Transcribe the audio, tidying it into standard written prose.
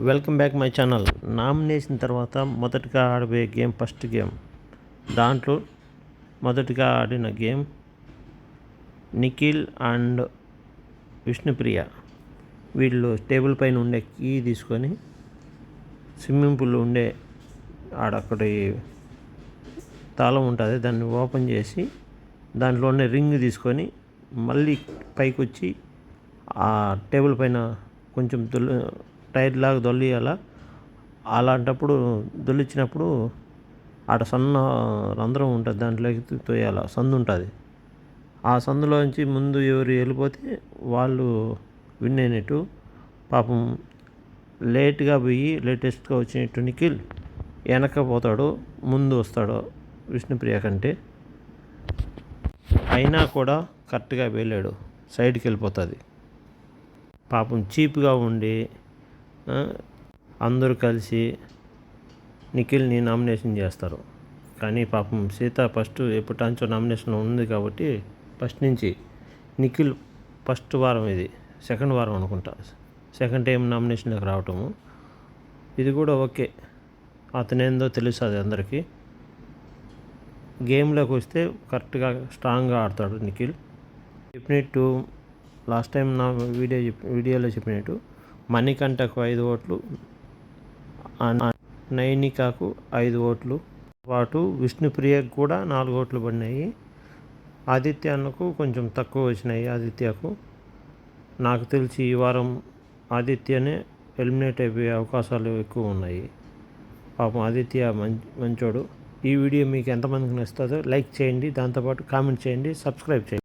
Welcome back my channel. Nomination తర్వాత మొదటగా ఆడబోయే game first game. దాంట్లో మొదటగా ఆడిన గేమ్ నిఖిల్ అండ్ విష్ణుప్రియ. వీళ్ళు టేబుల్ పైన ఉండే కీ తీసుకొని స్విమ్మింగ్ పూల్ ఉండే ఆడక్కడి తాళం ఉంటుంది, దాన్ని ఓపెన్ చేసి దాంట్లోనే రింగ్ తీసుకొని మళ్ళీ పైకి వచ్చి ఆ టేబుల్ పైన కొంచెం టైర్ లాగా దొల్లియాల. అలాంటప్పుడు దొల్లిచ్చినప్పుడు ఆడ సన్న రంధ్రం ఉంటుంది, దాంట్లోకి తోయాల. సందు ఉంటుంది. ఆ సందులోంచి ముందు ఎవరు వెళ్ళిపోతే వాళ్ళు విన్ అయినట్టు. పాపం లేటెస్ట్గా వచ్చినట్టు నిఖిల్ వెనక పోతాడు, ముందు వస్తాడు విష్ణుప్రియ కంటే. అయినా కూడా కరెక్ట్గా వెళ్ళాడు, సైడ్కి వెళ్ళిపోతుంది. పాపం చీప్గా ఉండి అందరూ కలిసి నిఖిల్ని నామినేషన్ చేస్తారు. కానీ పాపం సీత ఫస్ట్ ఎప్పటించో నామినేషన్ ఉంది కాబట్టి ఫస్ట్ నుంచి నిఖిల్ ఫస్ట్ వారం, ఇది సెకండ్ వారం అనుకుంటా, సెకండ్ టైం నామినేషన్లోకి రావటము. ఇది కూడా ఓకే, అతనేందో తెలుస్తుంది అందరికీ. గేమ్లోకి వస్తే కరెక్ట్గా స్ట్రాంగ్గా ఆడతాడు నిఖిల్. చెప్పినట్టు లాస్ట్ టైం నా వీడియోలో చెప్పినట్టు మణికంఠకు 5 ఓట్లు, నైనికాకు 5 ఓట్లు పాటు విష్ణుప్రియకు కూడా 4 ఓట్లు పడినాయి. ఆదిత్య అన్నకు కొంచెం తక్కువ వచ్చినాయి. ఆదిత్యకు నాకు తెలిసి ఈ వారం ఆదిత్యనే ఎలిమినేట్ అయిపోయే అవకాశాలు ఎక్కువ ఉన్నాయి. పాపం ఆదిత్య మంచోడు. ఈ వీడియో మీకు ఎంతమందికి నచ్చుతుందో లైక్ చేయండి, దాంతోపాటు కామెంట్ చేయండి, సబ్స్క్రైబ్ చేయండి.